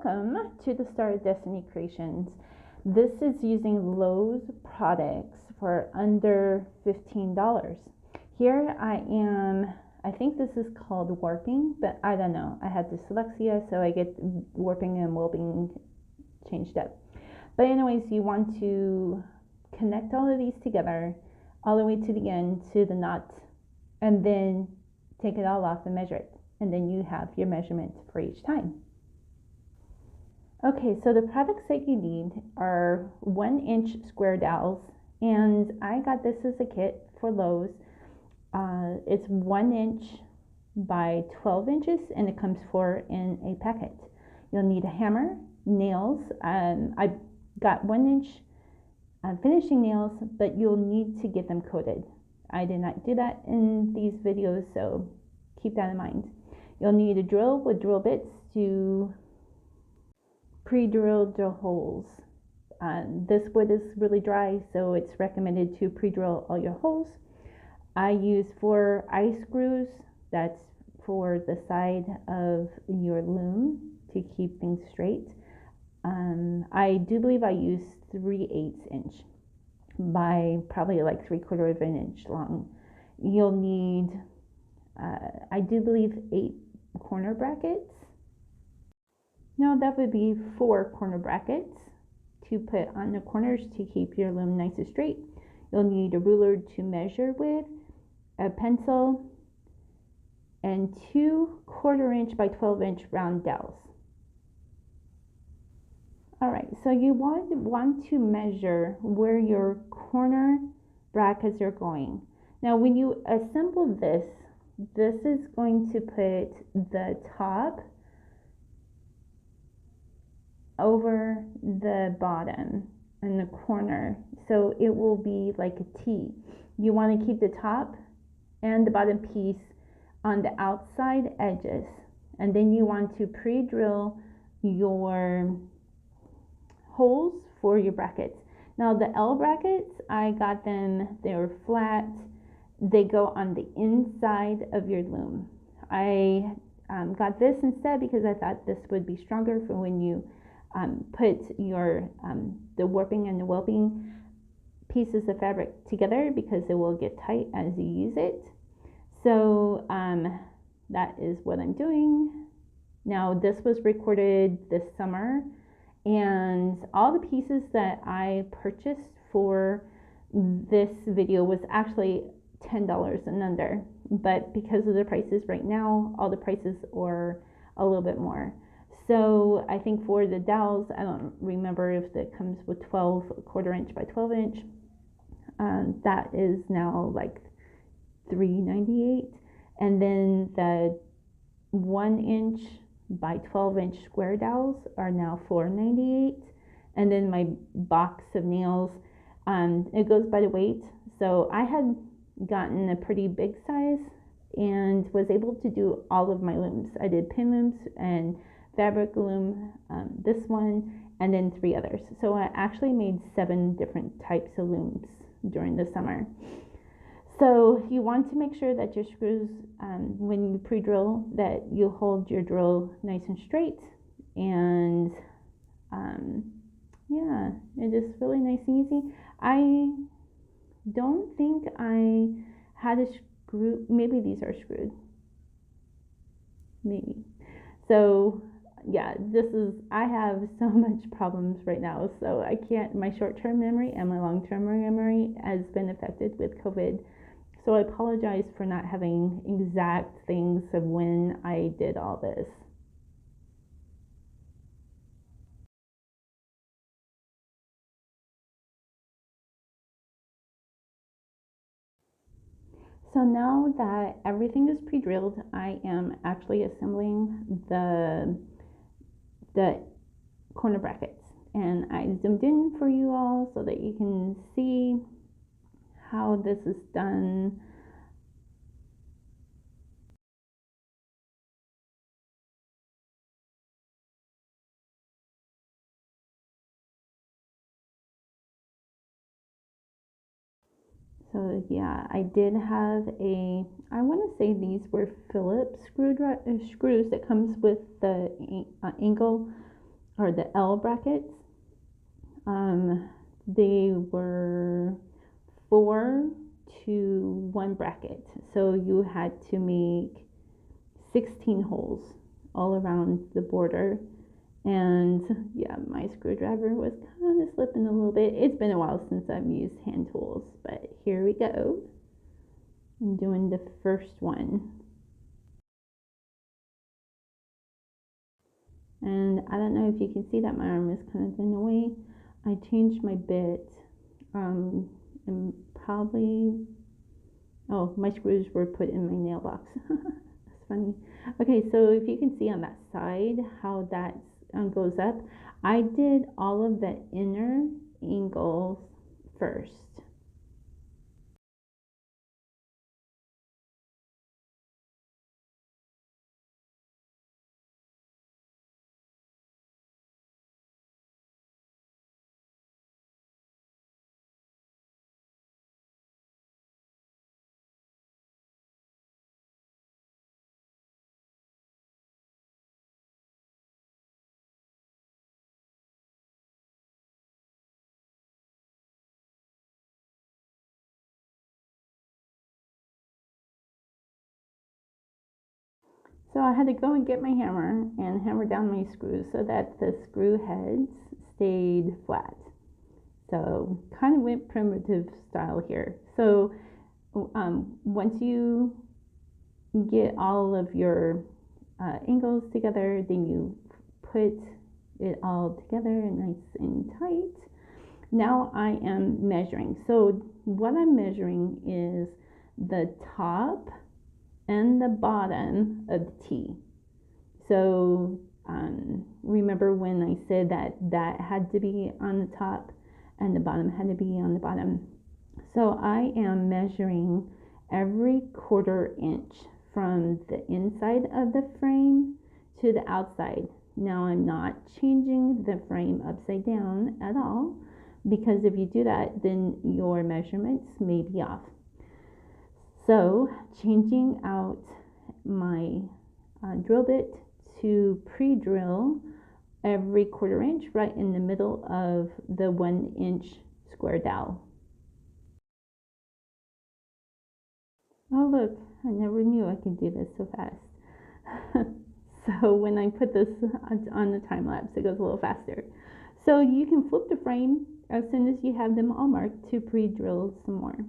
Welcome to the Star of Destiny Creations. This is using Lowe's products for under $15. Here I am, I think this is called warping, but I don't know. I had dyslexia, so I get warping and warping changed up. But anyways, you want to connect all of these together all the way to the end, to the knot, and then take it all off and measure it. And then you have your measurements for each time. Okay, so the products that you need are 1-inch square dowels, and I got this as a kit for Lowe's. It's 1 inch by 12 inches, and it comes 4 in a packet. You'll need a hammer, nails. I got 1 inch finishing nails, but you'll need to get them coated. I did not do that in these videos, so keep that in mind. You'll need a drill with drill bits to pre-drill drill holes. This wood is really dry, so it's recommended to pre-drill all your holes. I use 4 eye screws. That's for the side of your loom to keep things straight. I do believe I use 3/8 inch by probably like 3/4 of an inch long. You'll need, I do believe 8 corner brackets. No, that would be 4 corner brackets to put on the corners to keep your loom nice and straight. You'll need a ruler to measure with, a pencil, and 2 1/4 inch by 12 inch round dowels. Alright, so you want to measure where your corner brackets are going. Now when you assemble this is going to put the top over the bottom and the corner, so it will be like a T. You want to keep the top and the bottom piece on the outside edges, and then you want to pre-drill your holes for your brackets. Now the L brackets, I got them, they were flat, they go on the inside of your loom. I got this instead because I thought this would be stronger for when you put your the warping and the welping pieces of fabric together, because it will get tight as you use it. So that is what I'm doing. Now this was recorded this summer, and all the pieces that I purchased for this video was actually $10 and under, but because of the prices right now, all the prices are a little bit more. So I think for the dowels, I don't remember if it comes with 12 1/4 inch by 12 inch. That is now like $3.98, and then the 1 inch by 12 inch square dowels are now $4.98. And then my box of nails, it goes by the weight. So I had gotten a pretty big size and was able to do all of my looms. I did pin looms and fabric loom, this one, and then 3 others. So I actually made 7 different types of looms during the summer. So you want to make sure that your screws, when you pre-drill, that you hold your drill nice and straight. And yeah, it is really nice and easy. I don't think I had a screw. Maybe these are screwed. Maybe. So yeah, I have so much problems right now, so I can't, my short-term memory and my long-term memory has been affected with COVID. So I apologize for not having exact things of when I did all this. So now that everything is pre-drilled, I am actually assembling the corner brackets, and I zoomed in for you all so that you can see how this is done. So yeah, I did have I want to say these were Phillips screws that comes with the angle or the L brackets. They were 4 to 1 bracket, so you had to make 16 holes all around the border. And yeah, my screwdriver was kind of slipping a little bit. It's been a while since I've used hand tools, but here we go. I'm doing the first one. And I don't know if you can see that my arm is kind of in the way. I changed my bit, and probably, oh, my screws were put in my nail box. That's funny. Okay, so if you can see on that side how that goes up, I did all of the inner angles first. So I had to go and get my hammer and hammer down my screws so that the screw heads stayed flat. So kind of went primitive style here. So once you get all of your angles together, then you put it all together and nice and tight. Now I am measuring. So what I'm measuring is the top and the bottom of the T. So remember when I said that that had to be on the top and the bottom had to be on the bottom. So I am measuring every 1/4 inch from the inside of the frame to the outside. Now I'm not changing the frame upside down at all, because if you do that, then your measurements may be off. So changing out my drill bit to pre-drill every 1/4 inch right in the middle of the 1 inch square dowel. Oh look, I never knew I could do this so fast. So when I put this on the time lapse, it goes a little faster. So you can flip the frame as soon as you have them all marked to pre-drill some more.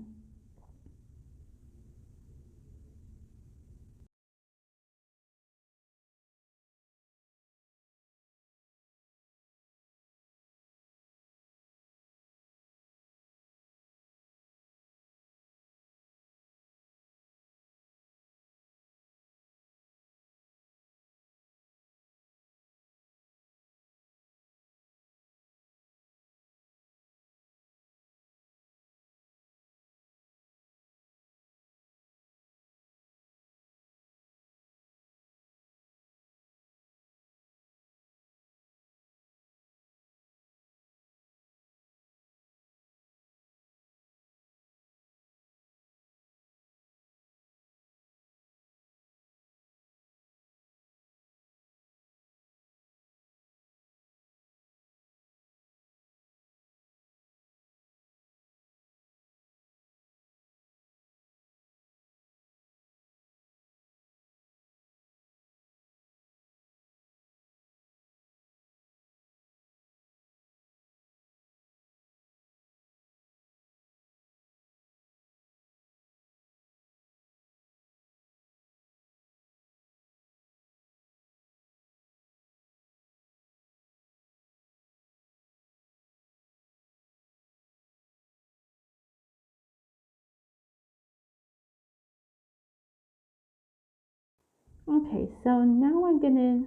Okay, so now I'm gonna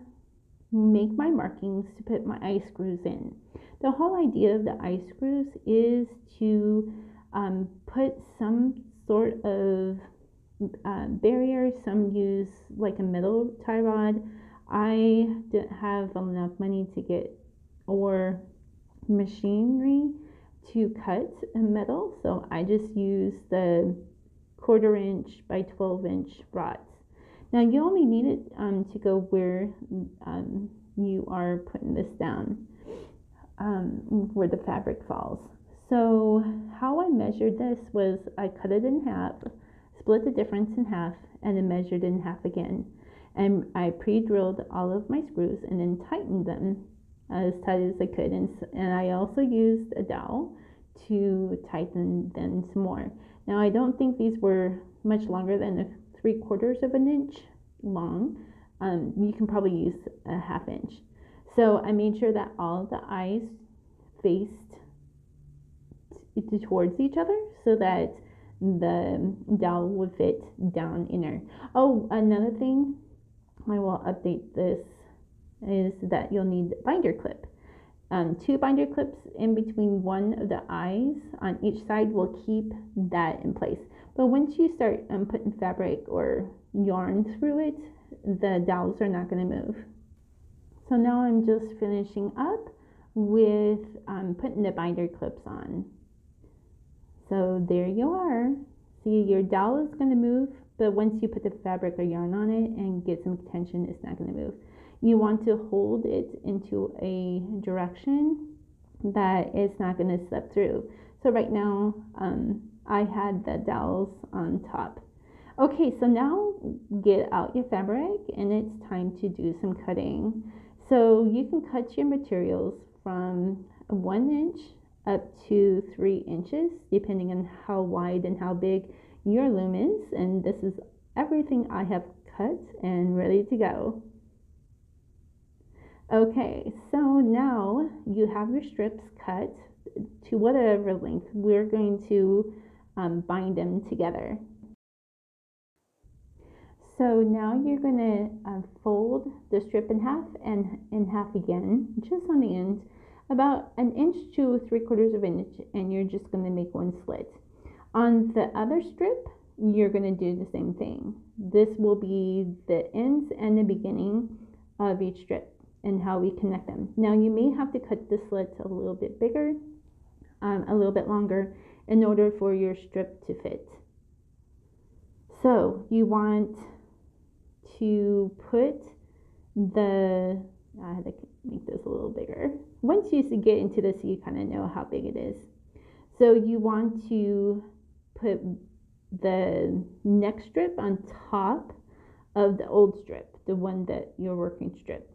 make my markings to put my eye screws in. The whole idea of the eye screws is to put some sort of barrier. Some use like a metal tie rod. I didn't have enough money to get or machinery to cut a metal, so I just used the 1/4 inch by 12 inch rods. Now you only need it to go where you are putting this down, where the fabric falls. So how I measured this was I cut it in half, split the difference in half, and then measured in half again. And I pre-drilled all of my screws and then tightened them as tight as I could. And I also used a dowel to tighten them some more. Now I don't think these were much longer than 3/4 of an inch long. You can probably use a 1/2 inch. So I made sure that all the eyes faced towards each other so that the dowel would fit down in there. Oh, another thing I will update this is that you'll need binder clip. 2 binder clips in between one of the eyes on each side will keep that in place. But once you start putting fabric or yarn through it, the dowels are not going to move. So now I'm just finishing up with putting the binder clips on. So there you are. See, your dowel is going to move, but once you put the fabric or yarn on it and get some tension, it's not going to move. You want to hold it into a direction that it's not going to slip through. So right now, I had the dowels on top. Okay, so now get out your fabric and it's time to do some cutting. So you can cut your materials from 1 inch up to 3 inches, depending on how wide and how big your loom is. And this is everything I have cut and ready to go. Okay, so now you have your strips cut to whatever length. We're going to bind them together. So now you're going to fold the strip in half and in half again, just on the end, about 1 inch to 3/4 of an inch, and you're just going to make one slit. On the other strip, you're going to do the same thing. This will be the ends and the beginning of each strip and how we connect them. Now you may have to cut the slits a little bit bigger, a little bit longer, in order for your strip to fit. So you want to put I had to make this a little bigger. Once you get into this, you kind of know how big it is. So you want to put the next strip on top of the old strip, the one that you're working strip.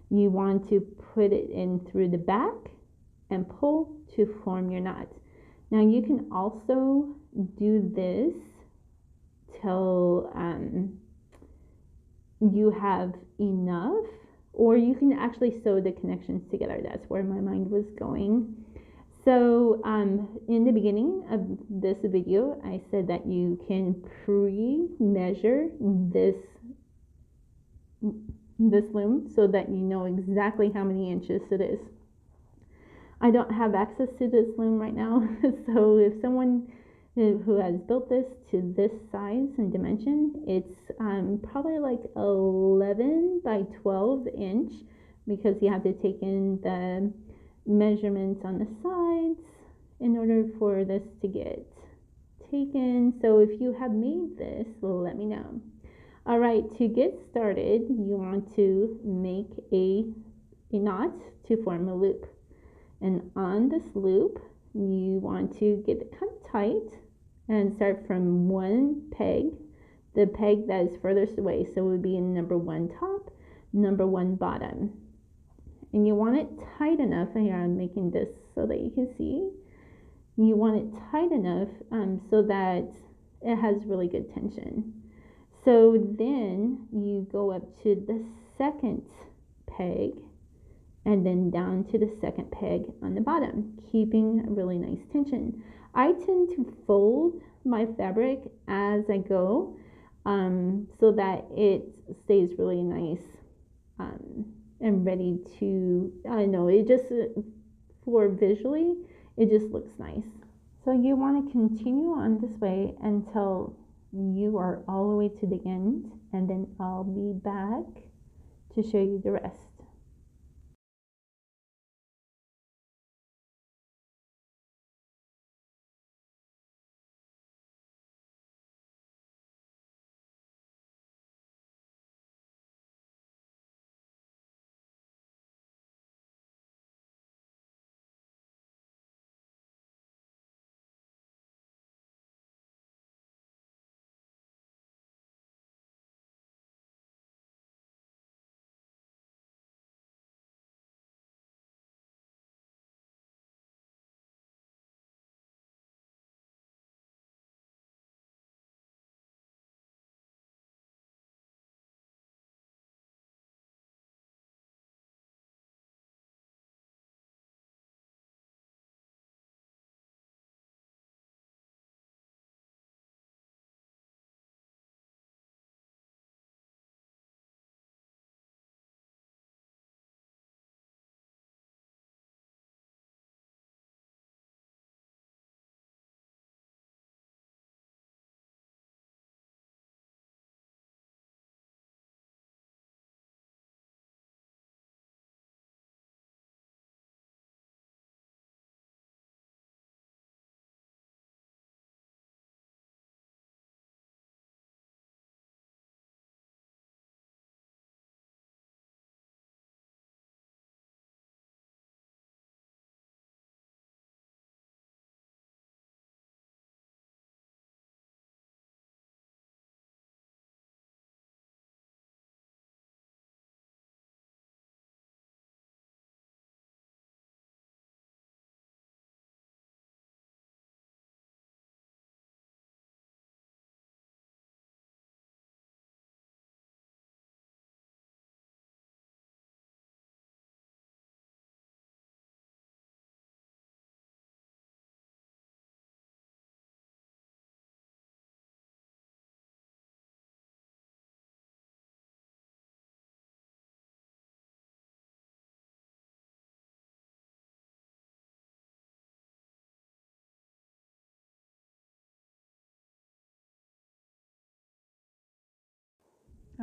You want to put it in through the back and pull to form your knot. Now you can also do this till you have enough, or you can actually sew the connections together. That's where my mind was going. So in the beginning of this video, I said that you can pre-measure this loom so that you know exactly how many inches it is. I don't have access to this loom right now, so if someone who has built this to this size and dimension, it's probably like 11 by 12 inch, because you have to take in the measurements on the sides in order for this to get taken. So if you have made this, let me know. All right, to get started, you want to make a knot to form a loop. And on this loop, you want to get it kind of tight and start from one peg, the peg that is furthest away. So it would be in number 1 top, number 1 bottom. And you want it tight enough, and here I'm making this so that you can see. You want it tight enough so that it has really good tension. So then you go up to the second peg and then down to the second peg on the bottom, keeping a really nice tension. I tend to fold my fabric as I go so that it stays really nice and ready to, I know, it just, for visually, it just looks nice. So you want to continue on this way until you are all the way to the end, and then I'll be back to show you the rest.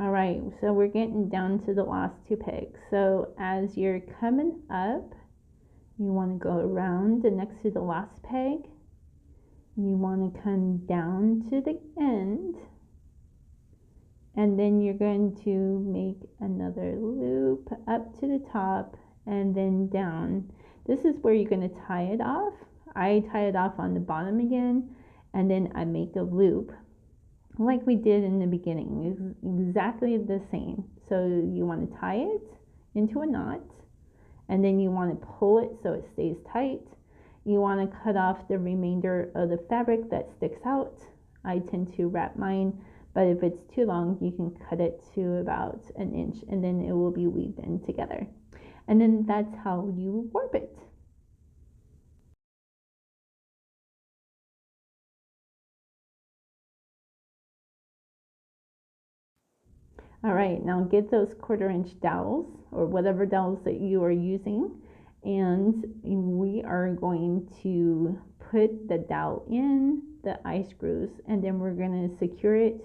All right, so we're getting down to the last two pegs. So as you're coming up, you want to go around next to the last peg. You want to come down to the end, and then you're going to make another loop up to the top and then down. This is where you're going to tie it off. I tie it off on the bottom again, and then I make a loop like we did in the beginning, exactly the same. So you want to tie it into a knot, and then you want to pull it so it stays tight. You want to cut off the remainder of the fabric that sticks out. I tend to wrap mine, but if it's too long, you can cut it to about an inch, and then it will be weaved in together. And then that's how you warp it. All right, now get those 1/4 inch dowels or whatever dowels that you are using, and we are going to put the dowel in the eye screws, and then we're going to secure it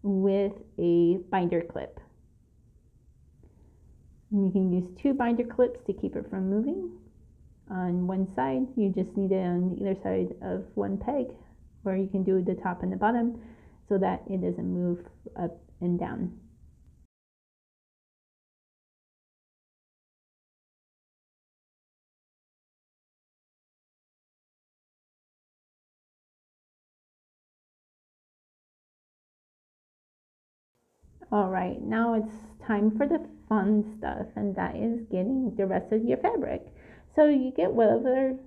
with a binder clip. And you can use 2 binder clips to keep it from moving. On one side, you just need it on either side of one peg, or you can do the top and the bottom so that it doesn't move up and down. All right, now it's time for the fun stuff, and that is getting the rest of your fabric. So you get whatever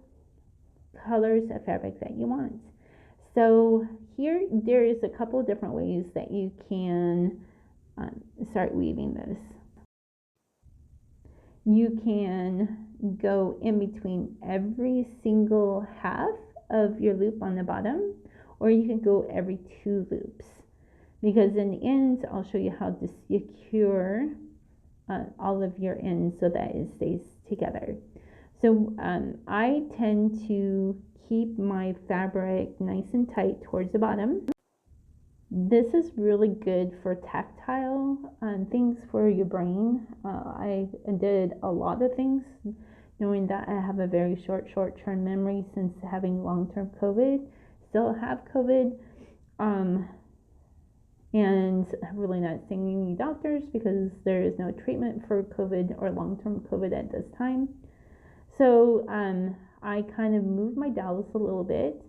colors of fabric that you want. So here there is a couple of different ways that you can start weaving this. You can go in between every single half of your loop on the bottom, or you can go every 2 loops, because in the end I'll show you how to secure all of your ends so that it stays together. So I tend to keep my fabric nice and tight towards the bottom. This is really good for tactile things for your brain. I did a lot of things knowing that I have a very short-term memory since having long-term COVID. Still have COVID, and really not seeing any doctors because there is no treatment for COVID or long-term COVID at this time. So I kind of move my dowels a little bit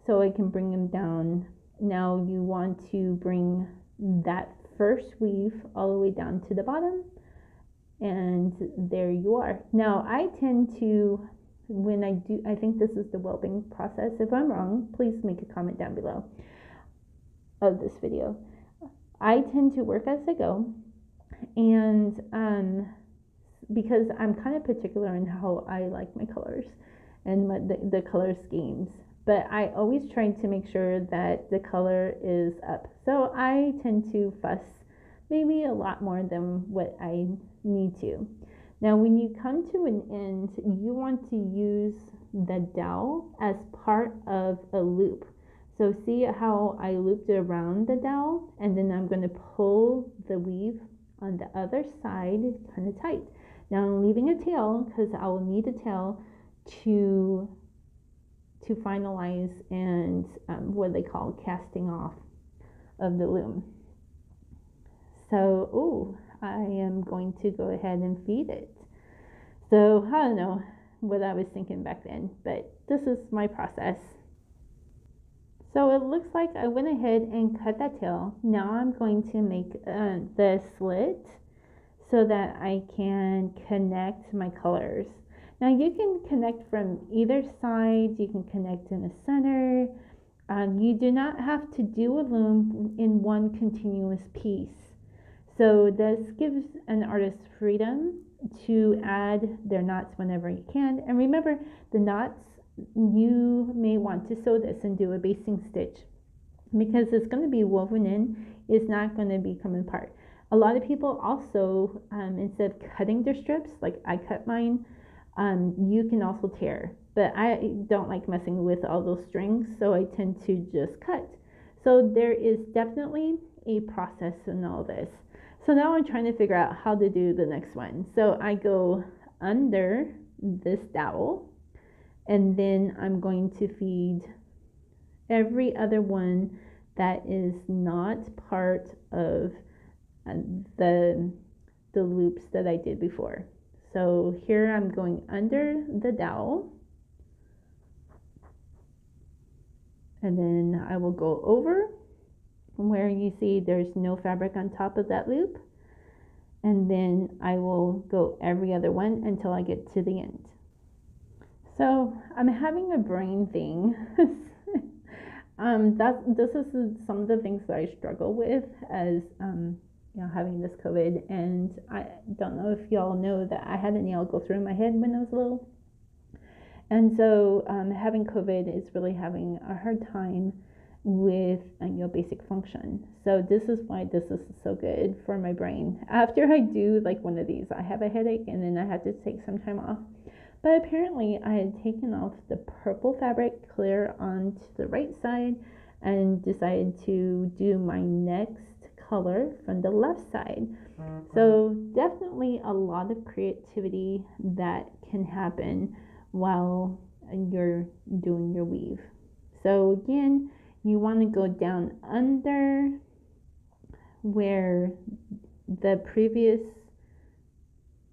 so I can bring them down. Now you want to bring that first weave all the way down to the bottom, and there you are. Now I tend to, when I think this is the whelping process. If I'm wrong, please make a comment down below of this video. I tend to work as I go, and because I'm kind of particular in how I like my colors and the color schemes, but I always try to make sure that the color is up. So I tend to fuss maybe a lot more than what I need to. Now when you come to an end, you want to use the dowel as part of a loop. So see how I looped around the dowel, and then I'm going to pull the weave on the other side kind of tight. Now I'm leaving a tail because I will need a tail to finalize and what they call casting off of the loom. So I am going to go ahead and feed it. So I don't know what I was thinking back then, but this is my process. So it looks like I went ahead and cut that tail. Now I'm going to make the slit so that I can connect my colors. Now you can connect from either side, you can connect in the center. You do not have to do a loom in one continuous piece. So this gives an artist freedom to add their knots whenever you can. And remember, the knots, you may want to sew this and do a basting stitch because it's going to be woven in, it's not going to be coming apart. A lot of people also, instead of cutting their strips, like I cut mine, you can also tear. But I don't like messing with all those strings, so I tend to just cut. So there is definitely a process in all this. So now I'm trying to figure out how to do the next one. So I go under this dowel, and then I'm going to feed every other one that is not part of the loops that I did before. So here I'm going under the dowel, and then I will go over where you see there's no fabric on top of that loop, and then I will go every other one until I get to the end. So I'm having a brain thing. This is some of the things that I struggle with as having this COVID, and I don't know if y'all know that I had a nail go through my head when I was little, and so having COVID is really having a hard time with basic function. So this is why this is so good for my brain. After I do like one of these, I have a headache and then I have to take some time off. But apparently I had taken off the purple fabric clear onto the right side and decided to do my next color from the left side. So definitely a lot of creativity that can happen while you're doing your weave. So again, you want to go down under where the previous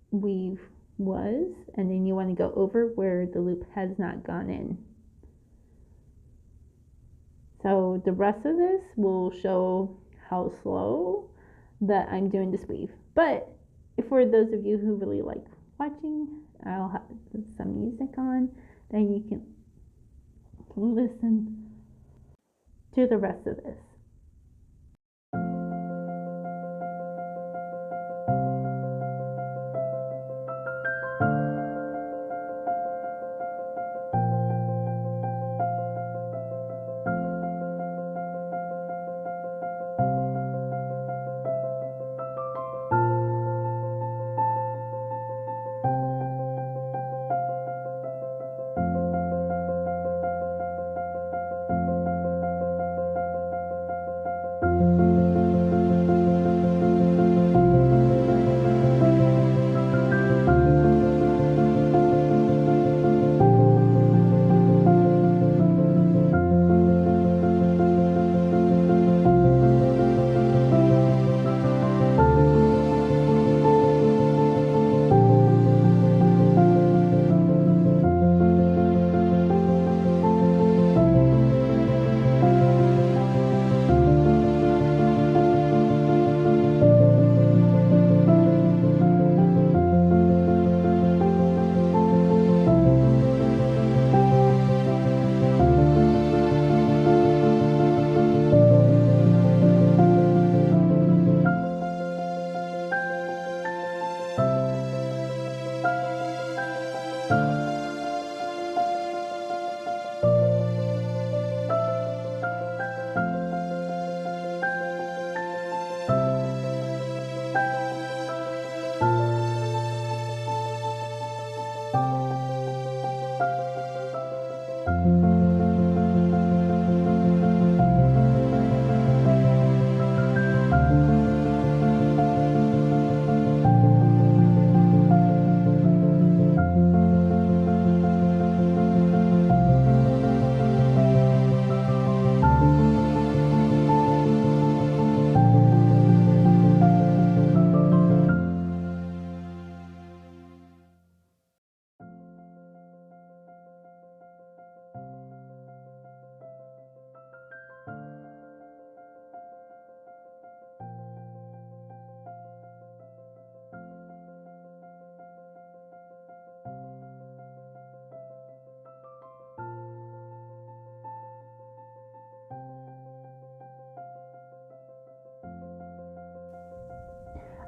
weave was, and then you want to go over where the loop has not gone in. So the rest of this will show how slow that I'm doing this weave. But for those of you who really like watching, I'll have some music on, then you can listen to the rest of this.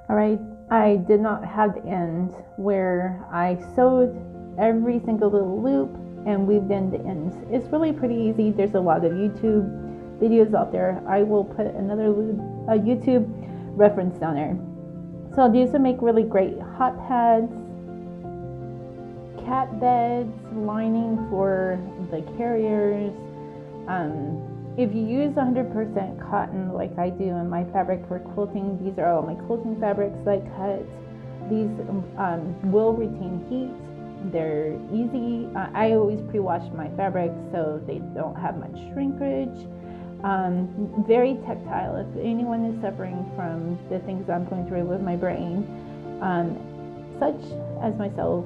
All right, I did not have the end where I sewed every single little loop and weaved in the ends. It's really pretty easy. There's a lot of YouTube videos out there. I will put another YouTube reference down there. So these will make really great hot pads, cat beds, lining for the carriers, If you use 100% cotton like I do in my fabric for quilting, these are all my quilting fabrics that I cut. These will retain heat. They're easy. I always pre-wash my fabrics so they don't have much shrinkage. Very tactile. If anyone is suffering from the things I'm going through with my brain, such as myself,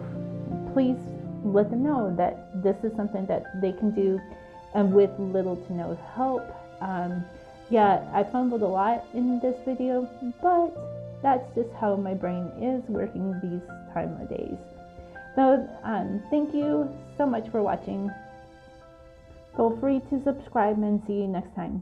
please let them know that this is something that they can do with little to no help. Yeah, I fumbled a lot in this video, but that's just how my brain is working these time of days. So thank you so much for watching. Feel free to subscribe and see you next time.